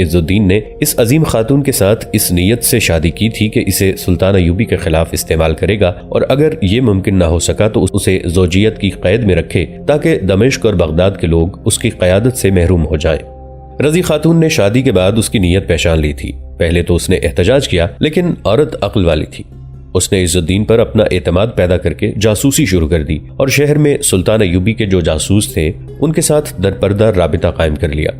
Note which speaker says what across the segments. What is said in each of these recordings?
Speaker 1: عز الدین نے اس عظیم خاتون کے ساتھ اس نیت سے شادی کی تھی کہ اسے سلطان ایوبی کے خلاف استعمال کرے گا، اور اگر یہ ممکن نہ ہو سکا تو اسے زوجیت کی قید میں رکھے تاکہ دمشق اور بغداد کے لوگ اس کی قیادت سے محروم ہو جائیں۔ رضی خاتون نے شادی کے بعد اس کی نیت پہچان لی تھی۔ پہلے تو اس نے احتجاج کیا، لیکن عورت عقل والی تھی۔ اس نے عز الدین پر اپنا اعتماد پیدا کر کے جاسوسی شروع کر دی اور شہر میں سلطان ایوبی کے جو جاسوس تھے ان کے ساتھ درپردہ رابطہ قائم کر لیا۔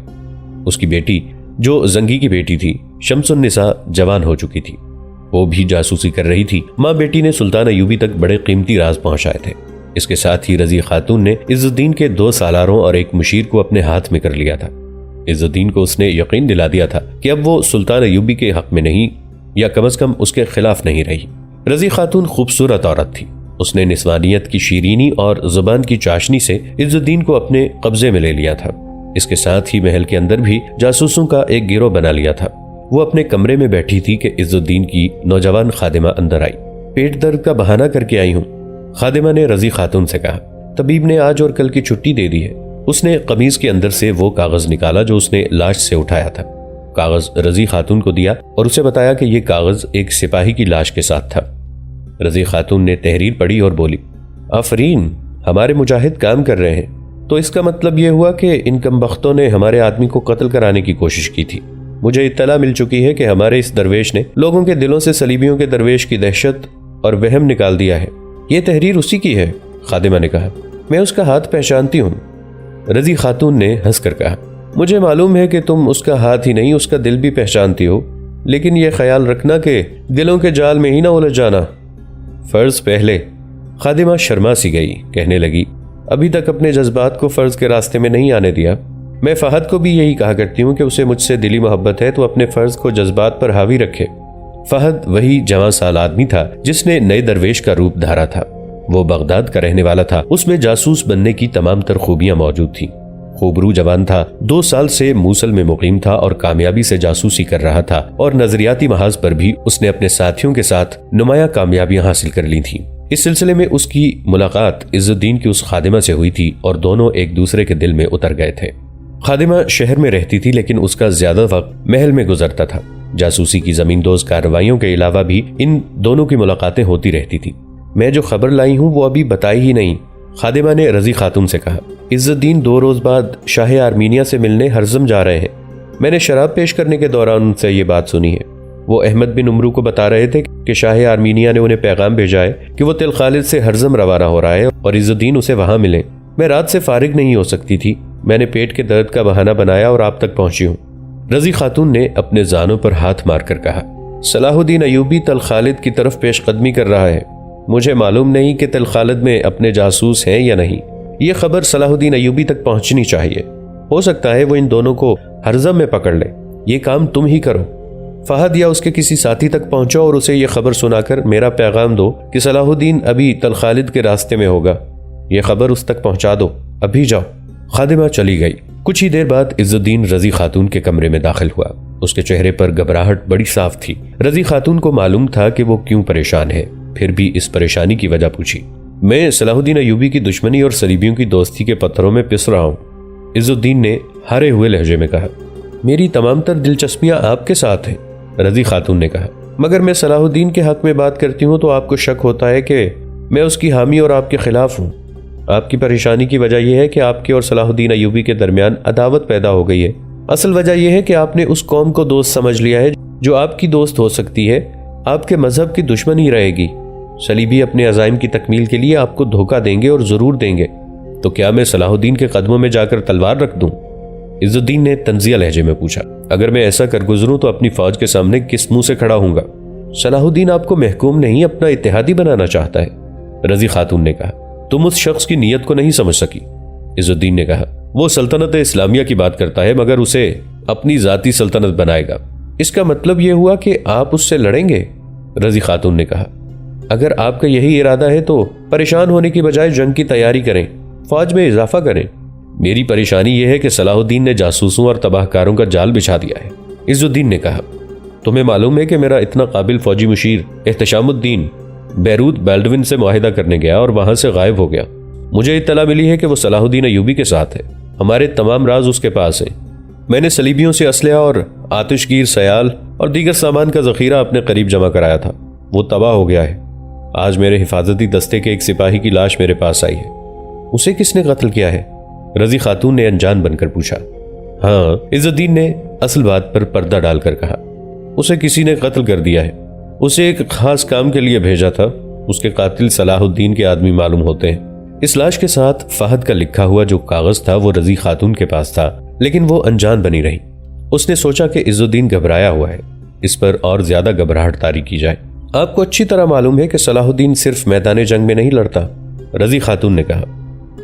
Speaker 1: اس کی بیٹی جو زنگی کی بیٹی تھی، شمس النساء، جوان ہو چکی تھی، وہ بھی جاسوسی کر رہی تھی۔ ماں بیٹی نے سلطان ایوبی تک بڑے قیمتی راز پہنچائے تھے۔ اس کے ساتھ ہی رضی خاتون نے عز الدین کے 2 سالاروں اور ایک مشیر کو اپنے ہاتھ میں کر لیا تھا۔ عز الدین کو اس نے یقین دلا دیا تھا کہ اب وہ سلطان ایوبی کے حق میں نہیں، یا کم از کم اس کے خلاف نہیں رہی۔ رضی خاتون خوبصورت عورت تھی۔ اس نے نسوانیت کی شیرینی اور زبان کی چاشنی سے عز الدین کو اپنے قبضے میں لے لیا تھا۔ اس کے ساتھ ہی محل کے اندر بھی جاسوسوں کا ایک گروہ بنا لیا تھا۔ وہ اپنے کمرے میں بیٹھی تھی کہ عز الدین کی نوجوان خادمہ اندر آئی۔ پیٹ درد کا بہانہ کر کے آئی ہوں، خادمہ نے رضی خاتون سے کہا۔ طبیب نے آج اور کل کی چھٹی دے دی ہے۔ اس نے قمیض کے اندر سے وہ کاغذ نکالا جو اس نے لاش سے اٹھایا تھا۔ کاغذ رضی خاتون کو دیا اور اسے بتایا کہ یہ کاغذ ایک سپاہی کی لاش کے ساتھ تھا۔ رضی خاتون نے تحریر پڑھی اور بولی، آفرین، ہمارے مجاہد کام کر رہے ہیں۔ تو اس کا مطلب یہ ہوا کہ ان کمبختوں نے ہمارے آدمی کو قتل کرانے کی کوشش کی تھی۔ مجھے اطلاع مل چکی ہے کہ ہمارے اس درویش نے لوگوں کے دلوں سے صلیبیوں کے درویش کی دہشت اور وہم نکال دیا ہے۔ یہ تحریر اسی کی ہے، خادمہ نے کہا۔ میں اس کا ہاتھ پہچانتی ہوں، رضی خاتون نے ہنس کر کہا۔ مجھے معلوم ہے کہ تم اس کا ہاتھ ہی نہیں اس کا دل بھی پہچانتی ہو، لیکن یہ خیال رکھنا کہ دلوں کے جال میں ہی نہ الجھ جانا۔ فرض پہلے۔ خادمہ شرما سی گئی، کہنے لگی، ابھی تک اپنے جذبات کو فرض کے راستے میں نہیں آنے دیا۔ میں فہد کو بھی یہی کہا کرتی ہوں کہ اسے مجھ سے دلی محبت ہے تو اپنے فرض کو جذبات پر حاوی رکھے۔ فہد وہی جوان سال آدمی تھا جس نے نئے درویش کا روپ دھارا تھا۔ وہ بغداد کا رہنے والا تھا۔ اس میں جاسوس بننے کی تمام تر خوبیاں موجود تھیں۔ خوبرو جوان تھا، 2 سال سے موصل میں مقیم تھا اور کامیابی سے جاسوسی کر رہا تھا، اور نظریاتی محاذ پر بھی اس نے اپنے ساتھیوں کے ساتھ نمایاں کامیابیاں حاصل کر لی تھیں۔ اس سلسلے میں اس کی ملاقات عز الدین کی اس خادمہ سے ہوئی تھی اور دونوں ایک دوسرے کے دل میں اتر گئے تھے۔ خادمہ شہر میں رہتی تھی لیکن اس کا زیادہ وقت محل میں گزرتا تھا۔ جاسوسی کی زمین دوز کارروائیوں کے علاوہ بھی ان دونوں کی ملاقاتیں ہوتی رہتی تھی۔ میں جو خبر لائی ہوں وہ ابھی بتائی ہی نہیں، خادمہ نے رضی خاتون سے کہا۔ عز الدین 2 روز بعد شاہ آرمینیا سے ملنے ہرزم جا رہے ہیں۔ میں نے شراب پیش کرنے کے دوران ان سے یہ بات سنی ہے۔ وہ احمد بن عمرو کو بتا رہے تھے کہ شاہ آرمینیا نے انہیں پیغام بھیجا ہے کہ وہ تل خالد سے ہرزم روانہ ہو رہا ہے اور عز الدین اسے وہاں ملے۔ میں رات سے فارغ نہیں ہو سکتی تھی، میں نے پیٹ کے درد کا بہانہ بنایا اور آپ تک پہنچی ہوں۔ رضی خاتون نے اپنے زانوں پر ہاتھ مار کر کہا، صلاح الدین ایوبی تل خالد کی طرف پیش قدمی کر رہا ہے۔ مجھے معلوم نہیں کہ تل خالد میں اپنے جاسوس ہیں یا نہیں۔ یہ خبر صلاح الدین ایوبی تک پہنچنی چاہیے۔ ہو سکتا ہے وہ ان دونوں کو ہرزم میں پکڑ لے۔ یہ کام تم ہی کرو۔ فہد یا اس کے کسی ساتھی تک پہنچو اور اسے یہ خبر سنا کر میرا پیغام دو کہ صلاح الدین ابھی تل خالد کے راستے میں ہوگا۔ یہ خبر اس تک پہنچا دو، ابھی جاؤ۔ خادمہ چلی گئی۔ کچھ ہی دیر بعد عز الدین رضی خاتون کے کمرے میں داخل ہوا۔ اس کے چہرے پر گھبراہٹ بڑی صاف تھی۔ رضی خاتون کو معلوم تھا کہ وہ کیوں پریشان ہے، پھر بھی اس پریشانی کی وجہ پوچھی۔ میں صلاح الدین ایوبی کی دشمنی اور صلیبیوں کی دوستی کے پتھروں میں پس رہا ہوں، عز الدین نے ہارے ہوئے لہجے میں کہا۔ میری تمام تر دلچسپیاں آپ کے ساتھ ہیں، رضی خاتون نے کہا، مگر میں صلاح الدین کے حق میں بات کرتی ہوں تو آپ کو شک ہوتا ہے کہ میں اس کی حامی اور آپ کے خلاف ہوں۔ آپ کی پریشانی کی وجہ یہ ہے کہ آپ کے اور صلاح الدین ایوبی کے درمیان عداوت پیدا ہو گئی ہے۔ اصل وجہ یہ ہے کہ آپ نے اس قوم کو دوست سمجھ لیا ہے جو آپ کی دوست ہو سکتی ہے، آپ کے مذہب کی دشمن ہی رہے گی۔ صلیبی اپنے عزائم کی تکمیل کے لیے آپ کو دھوکہ دیں گے اور ضرور دیں گے، تو کیا میں صلاح الدین کے قدموں میں جا کر تلوار رکھ دوں؟ عز الدین نے طنزیہ لہجے میں پوچھا۔ اگر میں ایسا کر گزروں تو اپنی فوج کے سامنے کس منہ سے کھڑا ہوں گا؟ صلاح الدین آپ کو محکوم نہیں، اپنا اتحادی بنانا چاہتا ہے، رضی خاتون نے کہا۔ تم اس شخص کی نیت کو نہیں سمجھ سکی، عز الدین نے کہا۔ وہ سلطنت اسلامیہ کی بات کرتا ہے مگر اسے اپنی ذاتی سلطنت بنائے گا۔ اس کا مطلب یہ ہوا کہ آپ اس سے لڑیں گے، رضی خاتون نے کہا۔ اگر آپ کا یہی ارادہ ہے تو پریشان ہونے کی بجائے جنگ کی تیاری کریں، فوج میں اضافہ کریں۔ میری پریشانی یہ ہے کہ صلاح الدین نے جاسوسوں اور تباہ کاروں کا جال بچھا دیا ہے، عز الدین نے کہا۔ تمہیں معلوم ہے کہ میرا اتنا قابل فوجی مشیر احتشام الدین بیروت بیلڈون سے معاہدہ کرنے گیا اور وہاں سے غائب ہو گیا۔ مجھے اطلاع ملی ہے کہ وہ صلاح الدین ایوبی کے ساتھ ہے، ہمارے تمام راز اس کے پاس ہیں۔ میں نے صلیبیوں سے اسلحہ اور آتشگیر سیال اور دیگر سامان کا ذخیرہ اپنے قریب جمع کرایا تھا، وہ تباہ ہو گیا ہے۔ آج میرے حفاظتی دستے کے ایک سپاہی کی لاش میرے پاس آئی ہے۔ اسے کس نے قتل کیا ہے؟ رضی خاتون نے انجان بن کر پوچھا۔ ہاں، عز الدین نے اصل بات پر پردہ ڈال کر کہا، اسے کسی نے قتل کر دیا ہے۔ اسے ایک خاص کام کے لیے بھیجا تھا۔ اس کے قاتل صلاح الدین کے آدمی معلوم ہوتے ہیں۔ اس لاش کے ساتھ فہد کا لکھا ہوا جو کاغذ تھا وہ رضی خاتون کے پاس تھا، لیکن وہ انجان بنی رہی۔ اس نے سوچا کہ عز الدین گھبرایا ہوا ہے، اس پر اور زیادہ گھبراہٹ طاری کی جائے۔ آپ کو اچھی طرح معلوم ہے کہ صلاح الدین صرف میدان جنگ میں نہیں لڑتا، رضی خاتون نے کہا۔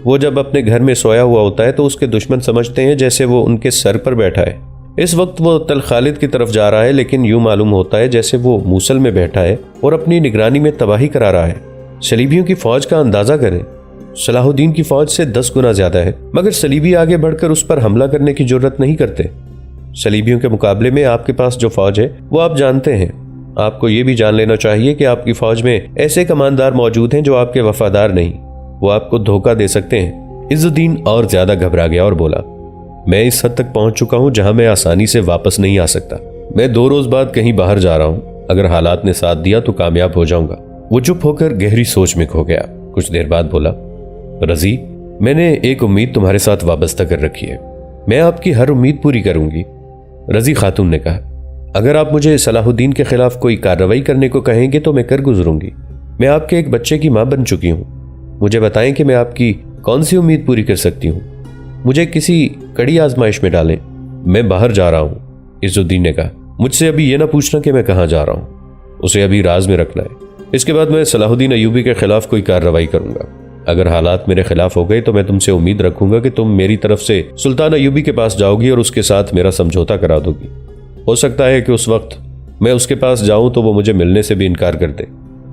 Speaker 1: وہ جب اپنے گھر میں سویا ہوا ہوتا ہے تو اس کے دشمن سمجھتے ہیں جیسے وہ ان کے سر پر بیٹھا ہے۔ اس وقت وہ تل خالد کی طرف جا رہا ہے، لیکن یوں معلوم ہوتا ہے جیسے وہ موصل میں بیٹھا ہے اور اپنی نگرانی میں تباہی کرا رہا ہے۔ صلیبیوں کی فوج کا اندازہ کریں، صلاح الدین کی فوج سے 10 گنا زیادہ ہے، مگر صلیبی آگے بڑھ کر اس پر حملہ کرنے کی جرت نہیں کرتے۔ صلیبیوں کے مقابلے میں آپ کے پاس جو فوج ہے وہ آپ جانتے ہیں۔ آپ کو یہ بھی جان لینا چاہیے کہ آپ کی فوج میں ایسے کماندار موجود ہیں جو آپ کے وفادار نہیں، وہ آپ کو دھوکہ دے سکتے ہیں۔ عز الدین اور زیادہ گھبرا گیا اور بولا، میں اس حد تک پہنچ چکا ہوں جہاں میں آسانی سے واپس نہیں آ سکتا۔ میں 2 روز بعد کہیں باہر جا رہا ہوں، اگر حالات نے ساتھ دیا تو کامیاب ہو جاؤں گا۔ وہ چپ ہو کر گہری سوچ میں کھو گیا۔ کچھ دیر بعد بولا، رضی، میں نے ایک امید تمہارے ساتھ وابستہ کر رکھی ہے، میں آپ کی ہر امید پوری کروں گی۔ رضی خاتون نے کہا، اگر آپ مجھے صلاح الدین کے خلاف کوئی کارروائی کرنے کو کہیں گے تو میں کر گزروں گی۔ میں آپ کے ایک بچے کی ماں بن چکی ہوں، مجھے بتائیں کہ میں آپ کی کون سی امید پوری کر سکتی ہوں؟ مجھے کسی کڑی آزمائش میں ڈالیں۔ میں باہر جا رہا ہوں، عز الدین نے کہا۔ مجھ سے ابھی یہ نہ پوچھنا کہ میں کہاں جا رہا ہوں، اسے ابھی راز میں رکھنا ہے۔ اس کے بعد میں صلاح الدین ایوبی کے خلاف کوئی کارروائی کروں گا۔ اگر حالات میرے خلاف ہو گئے تو میں تم سے امید رکھوں گا کہ تم میری طرف سے سلطان ایوبی کے پاس جاؤ گی اور اس کے ساتھ میرا سمجھوتا کرا دو گی۔ ہو سکتا ہے کہ اس وقت میں اس کے پاس جاؤں تو وہ مجھے ملنے سے بھی انکار کر دے۔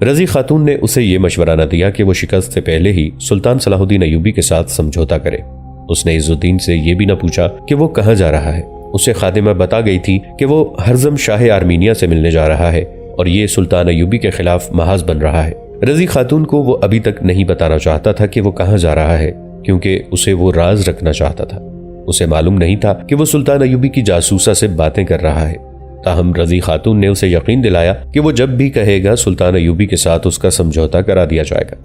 Speaker 1: رضی خاتون نے اسے یہ مشورہ نہ دیا کہ وہ شکست سے پہلے ہی سلطان صلاح الدین ایوبی کے ساتھ سمجھوتا کرے۔ اس نے عز الدین سے یہ بھی نہ پوچھا کہ وہ کہاں جا رہا ہے۔ اسے خادمہ بتا گئی تھی کہ وہ ہرزم شاہ آرمینیا سے ملنے جا رہا ہے اور یہ سلطان ایوبی کے خلاف محاذ بن رہا ہے۔ رضی خاتون کو وہ ابھی تک نہیں بتانا چاہتا تھا کہ وہ کہاں جا رہا ہے، کیونکہ اسے وہ راز رکھنا چاہتا تھا۔ اسے معلوم نہیں تھا کہ وہ سلطان ایوبی کی جاسوسہ سے باتیں کر رہا ہے۔ تاہم رضی خاتون نے اسے یقین دلایا کہ وہ جب بھی کہے گا سلطان ایوبی کے ساتھ اس کا سمجھوتا کرا دیا جائے گا۔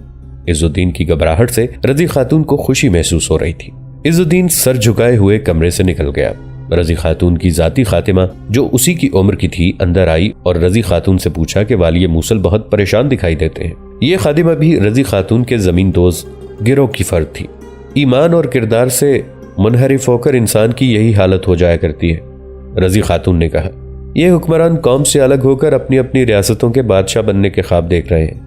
Speaker 1: عز الدین کی گھبراہٹ سے رضی خاتون کو خوشی محسوس ہو رہی تھی۔ عز الدین سر جھکائے ہوئے کمرے سے نکل گیا۔ رضی خاتون کی ذاتی خاتمہ جو اسی کی عمر کی تھی اندر آئی اور رضی خاتون سے پوچھا کہ والی موصل بہت پریشان دکھائی دیتے ہیں۔ یہ خادمہ بھی رضی خاتون کے زمین دوز گروہ کی فرد تھی۔ ایمان اور کردار سے منحرف ہو کر انسان کی یہی حالت ہو جایا کرتی ہے، رضی خاتون نے کہا۔ یہ حکمران قوم سے الگ ہو کر اپنی اپنی ریاستوں کے بادشاہ بننے کے خواب دیکھ رہے ہیں،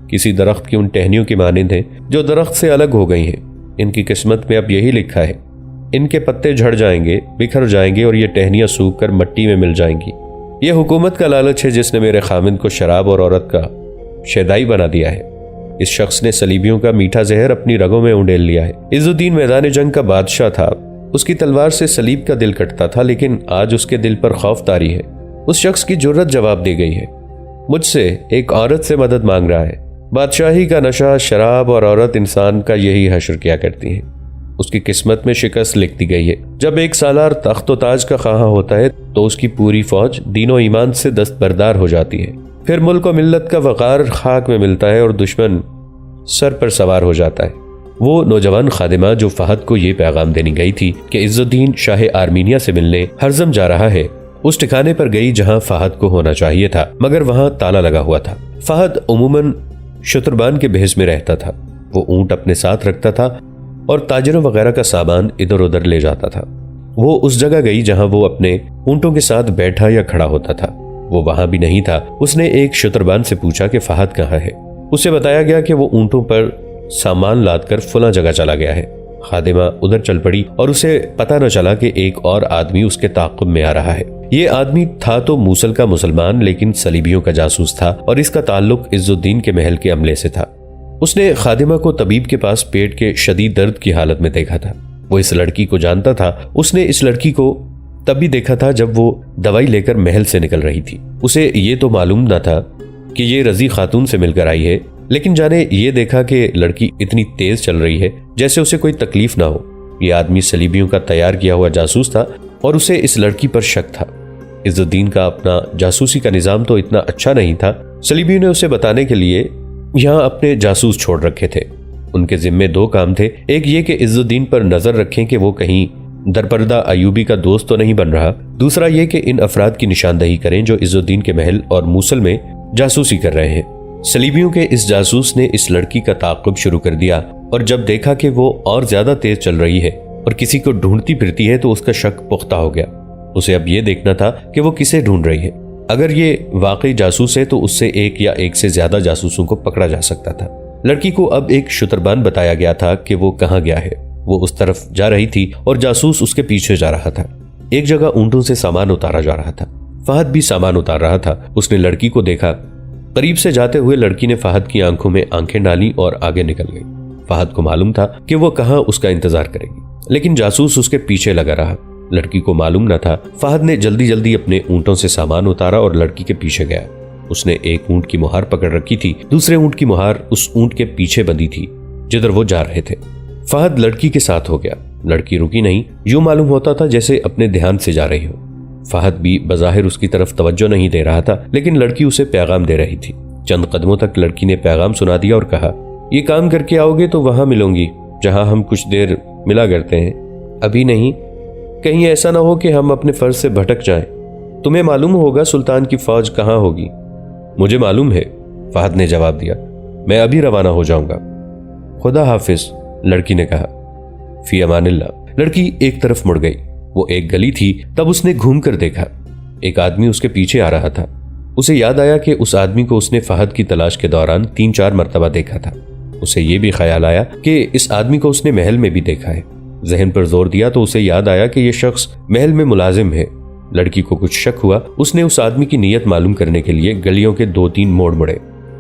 Speaker 1: کسی درخت کی ان ٹہنیوں کی مانند ہیں جو درخت سے الگ ہو گئی ہیں۔ ان کی قسمت میں اب یہی لکھا ہے، ان کے پتے جھڑ جائیں گے، بکھر جائیں گے اور یہ ٹہنیاں سوکھ کر مٹی میں مل جائیں گی۔ یہ حکومت کا لالچ ہے جس نے میرے خامند کو شراب اور عورت کا شیدائی بنا دیا ہے۔ اس شخص نے صلیبیوں کا میٹھا زہر اپنی رگوں میں اونڈیل لیا ہے۔ عز الدین میدان جنگ کا بادشاہ تھا، اس کی تلوار سے صلیب کا دل کٹتا تھا، لیکن آج اس کے دل پر خوف طاری ہے۔ اس شخص کی جرت جواب دے گئی ہے، مجھ سے ایک عورت سے مدد مانگ رہا ہے۔ بادشاہی کا نشہ، شراب اور عورت انسان کا یہی حشر کیا کرتی ہیں۔ اس کی قسمت میں شکست لکھ دی گئی ہے۔ جب ایک سالار تخت و تاج کا خواہاں ہوتا ہے تو اس کی پوری فوج دین و ایمان سے دستبردار ہو جاتی ہے، پھر ملک و ملت کا وقار خاک میں ملتا ہے اور دشمن سر پر سوار ہو جاتا ہے۔ وہ نوجوان خادمہ جو فہد کو یہ پیغام دینی گئی تھی کہ عز الدین شاہ آرمینیا سے ملنے ہرزم جا رہا ہے، اس ٹھکانے پر گئی جہاں فہد کو ہونا چاہیے تھا، مگر وہاں تالا لگا ہوا تھا۔ فہد عموماً شتربان کے بحث میں رہتا تھا۔ وہ اونٹ اپنے ساتھ رکھتا تھا اور تاجروں وغیرہ کا سامان ادھر ادھر لے جاتا تھا۔ وہ اس جگہ گئی جہاں وہ اپنے اونٹوں کے ساتھ بیٹھا یا کھڑا ہوتا تھا، وہ وہاں بھی نہیں تھا۔ اس نے ایک شتربان سے پوچھا کہ فہد کہاں ہے۔ اسے بتایا گیا کہ وہ اونٹوں پر سامان لاد کر فلاں جگہ چلا گیا ہے۔ خادمہ ادھر چل پڑی اور اسے پتہ نہ چلا کہ ایک اور آدمی اس کے تعاقب میں آ رہا ہے۔ یہ آدمی تھا تو موصل کا مسلمان، لیکن صلیبیوں کا جاسوس تھا اور اس کا تعلق عز الدین کے محل کے عملے سے تھا۔ اس نے خادمہ کو طبیب کے پاس پیٹ کے شدید درد کی حالت میں دیکھا تھا۔ وہ اس لڑکی کو جانتا تھا۔ اس نے اس لڑکی کو تب بھی دیکھا تھا جب وہ دوائی لے کر محل سے نکل رہی تھی۔ اسے یہ تو معلوم نہ تھا کہ یہ رضی خاتون سے مل کر آئی ہے، لیکن جانے یہ دیکھا کہ لڑکی اتنی تیز چل رہی ہے جیسے اسے کوئی تکلیف نہ ہو۔ یہ آدمی صلیبیوں کا تیار کیا ہوا جاسوس تھا اور اسے اس لڑکی پر شک تھا۔ عز الدین کا اپنا جاسوسی کا نظام تو اتنا اچھا نہیں تھا، صلیبیوں نے اسے بتانے کے لیے یہاں اپنے جاسوس چھوڑ رکھے تھے۔ ان کے ذمے 2 کام تھے، ایک یہ کہ عز الدین پر نظر رکھیں کہ وہ کہیں درپردہ ایوبی کا دوست تو نہیں بن رہا، دوسرا یہ کہ ان افراد کی نشاندہی کریں جو عز الدین کے محل اور موصل میں جاسوسی کر رہے ہیں۔ صلیبیوں کے اس جاسوس نے اس لڑکی کا تعاقب شروع کر دیا، اور جب دیکھا کہ وہ اور زیادہ تیز چل رہی ہے اور کسی کو ڈھونڈتی پھرتی ہے تو اس کا شک پختہ ہو گیا۔ اسے اب یہ دیکھنا تھا کہ وہ کسے ڈھونڈ رہی ہے۔ اگر یہ واقعی جاسوس ہے تو اس سے ایک یا ایک سے زیادہ جاسوسوں کو پکڑا جا سکتا تھا۔ لڑکی کو اب ایک شتربان بتایا گیا تھا کہ وہ کہاں گیا ہے۔ وہ اس طرف جا رہی تھی اور جاسوس اس کے پیچھے جا رہا تھا۔ ایک جگہ اونٹوں سے سامان اتارا جا رہا تھا، فہد بھی سامان اتار رہا تھا۔ اس نے لڑکی کو دیکھا، قریب سے جاتے ہوئے لڑکی نے فہد کی آنکھوں میں آنکھیں ڈالی اور آگے نکل گئی۔ فہد کو معلوم تھا کہ وہ کہاں اس کا انتظار کرے گی، لیکن جاسوس اس کے پیچھے لگا رہا۔ لڑکی کو معلوم نہ تھا۔ فہد نے جلدی جلدی اپنے اونٹوں سے سامان اتارا اور لڑکی کے پیچھے گیا۔ اس نے ایک اونٹ کی مہار پکڑ رکھی تھی، دوسرے اونٹ کی مہار اس اونٹ کے پیچھے بندھی تھی جدھر وہ جا رہے تھے۔ فہد لڑکی کے ساتھ ہو گیا۔ لڑکی رکی نہیں، یوں معلوم ہوتا تھا جیسے اپنے دھیان سے جا رہی ہو۔ فہد بھی بظاہر اس کی طرف توجہ نہیں دے رہا تھا، لیکن لڑکی اسے پیغام دے رہی تھی۔ چند قدموں تک لڑکی نے پیغام سنا دیا اور کہا، یہ کام کر کے آؤ گے تو وہاں ملوں گی جہاں ہم کچھ دیر ملا کرتے ہیں، ابھی نہیں، کہیں ایسا نہ ہو کہ ہم اپنے فرض سے بھٹک جائیں۔ تمہیں معلوم ہوگا سلطان کی فوج کہاں ہوگی؟ مجھے معلوم ہے، فہد نے جواب دیا، میں ابھی روانہ ہو جاؤں گا۔ خدا حافظ، لڑکی نے کہا۔ فی امان اللہ۔ لڑکی ایک طرف مڑ گئی۔ وہ ایک گلی تھی، تب اس نے گھوم کر دیکھا، ایک آدمی اس کے پیچھے آ رہا تھا۔ اسے یاد آیا کہ اس آدمی کو اس نے فہد کی تلاش کے دوران 3-4 مرتبہ دیکھا تھا۔ اسے یہ بھی خیال آیا کہ اس آدمی کو اس نے محل میں بھی دیکھا ہے۔ ذہن پر زور دیا تو اسے یاد آیا کہ یہ شخص محل میں ملازم ہے۔ لڑکی کو کچھ شک ہوا۔ اس نے اس آدمی کی نیت معلوم کرنے کے لیے گلیوں کے 2-3 موڑ مڑے۔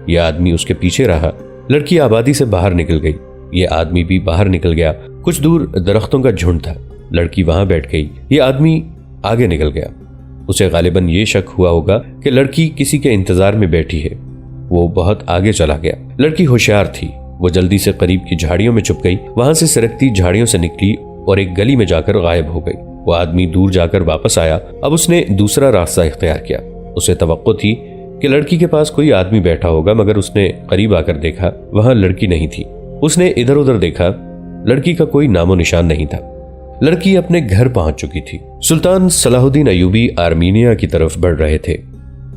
Speaker 1: یہ آدمی اس کے پیچھے رہا۔ لڑکی آبادی سے باہر نکل گئی، یہ آدمی بھی باہر نکل گیا۔ کچھ دور درختوں کا جھنڈ تھا، لڑکی وہاں بیٹھ گئی، یہ آدمی آگے نکل گیا۔ اسے غالباً یہ شک ہوا ہوگا کہ لڑکی کسی کے انتظار میں بیٹھی ہے۔ وہ بہت آگے چلا گیا۔ لڑکی ہوشیار تھی، وہ جلدی سے قریب کی جھاڑیوں میں چھپ گئی، وہاں سے سرکتی جھاڑیوں سے نکلی اور ایک گلی میں جا کر غائب ہو گئی۔ وہ آدمی دور جا کر واپس آیا۔ اب اس نے دوسرا راستہ اختیار کیا۔ اسے توقع تھی کہ لڑکی کے پاس کوئی آدمی بیٹھا ہوگا، مگر اس نے قریب آ کر دیکھا وہاں لڑکی نہیں تھی۔ اس نے ادھر ادھر دیکھا، لڑکی کا کوئی نام و نشان نہیں تھا۔ لڑکی اپنے گھر پہنچ چکی تھی۔ سلطان صلاح الدین ایوبی آرمینیا کی طرف بڑھ رہے تھے۔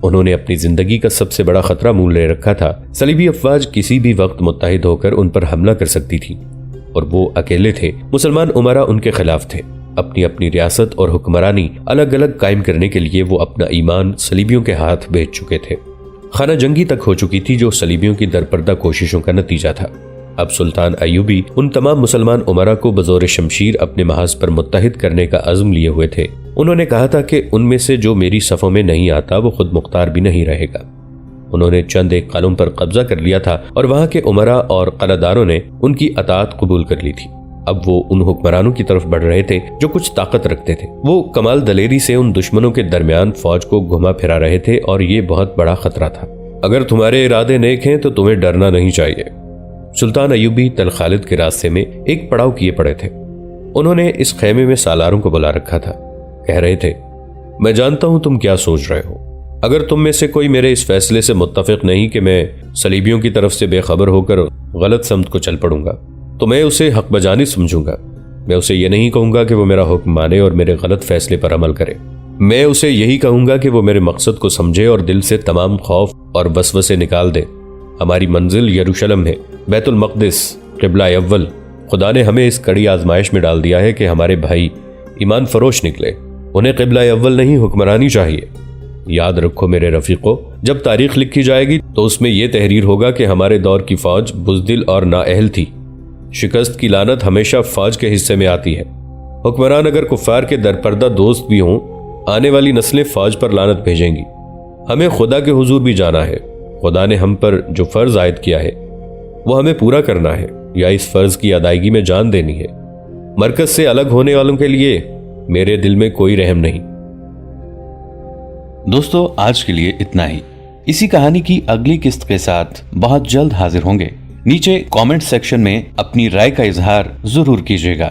Speaker 1: انہوں نے اپنی زندگی کا سب سے بڑا خطرہ مول لے رکھا تھا۔ صلیبی افواج کسی بھی وقت متحد ہو کر ان پر حملہ کر سکتی تھی، اور وہ اکیلے تھے۔ مسلمان امراء ان کے خلاف تھے۔ اپنی اپنی ریاست اور حکمرانی الگ الگ قائم کرنے کے لیے وہ اپنا ایمان صلیبیوں کے ہاتھ بیچ چکے تھے۔ خانہ جنگی تک ہو چکی تھی، جو صلیبیوں کی درپردہ کوششوں کا نتیجہ تھا۔ اب سلطان ایوبی ان تمام مسلمان امراء کو بزور شمشیر اپنے محاذ پر متحد کرنے کا عزم لیے ہوئے تھے۔ انہوں نے کہا تھا کہ ان میں سے جو میری صفوں میں نہیں آتا وہ خود مختار بھی نہیں رہے گا۔ انہوں نے چند ایک قلعوں پر قبضہ کر لیا تھا اور وہاں کے امراء اور قلعہ داروں نے ان کی اطاعت قبول کر لی تھی۔ اب وہ ان حکمرانوں کی طرف بڑھ رہے تھے جو کچھ طاقت رکھتے تھے۔ وہ کمال دلیری سے ان دشمنوں کے درمیان فوج کو گھما پھرا رہے تھے، اور یہ بہت بڑا خطرہ تھا۔ اگر تمہارے ارادے نیک ہیں تو تمہیں ڈرنا نہیں چاہیے۔ سلطان ایوبی تل خالد کے راستے میں ایک پڑاؤ کیے پڑے تھے۔ انہوں نے اس خیمے میں سالاروں کو بلا رکھا تھا۔ کہہ رہے تھے، میں جانتا ہوں تم کیا سوچ رہے ہو۔ اگر تم میں سے کوئی میرے اس فیصلے سے متفق نہیں کہ میں صلیبیوں کی طرف سے بے خبر ہو کر غلط سمت کو چل پڑوں گا، تو میں اسے حق بجانب سمجھوں گا۔ میں اسے یہ نہیں کہوں گا کہ وہ میرا حکم مانے اور میرے غلط فیصلے پر عمل کرے۔ میں اسے یہی کہوں گا کہ وہ میرے مقصد کو سمجھے اور دل سے تمام خوف اور وسوسے نکال دے۔ ہماری منزل یروشلم ہے، بیت المقدس، قبلہ اول۔ خدا نے ہمیں اس کڑی آزمائش میں ڈال دیا ہے کہ ہمارے بھائی ایمان فروش نکلے، انہیں قبلہ اول نہیں حکمرانی چاہیے۔ یاد رکھو میرے رفیقو، جب تاریخ لکھی جائے گی تو اس میں یہ تحریر ہوگا کہ ہمارے دور کی فوج بزدل اور نااہل تھی۔ شکست کی لعنت ہمیشہ فوج کے حصے میں آتی ہے۔ حکمران اگر کفار کے درپردہ دوست بھی ہوں، آنے والی نسلیں فوج پر لعنت بھیجیں گی۔ ہمیں خدا کے حضور بھی جانا ہے۔ خدا نے ہم پر جو فرض عائد کیا ہے وہ ہمیں پورا کرنا ہے، یا اس فرض کی ادائیگی میں جان دینی ہے۔ مرکز سے الگ ہونے والوں کے لیے میرے دل میں کوئی رحم نہیں۔
Speaker 2: دوستو، آج کے لیے اتنا ہی۔ اسی کہانی کی اگلی قسط کے ساتھ بہت جلد حاضر ہوں گے۔ نیچے کامنٹ سیکشن میں اپنی رائے کا اظہار ضرور کیجیے گا۔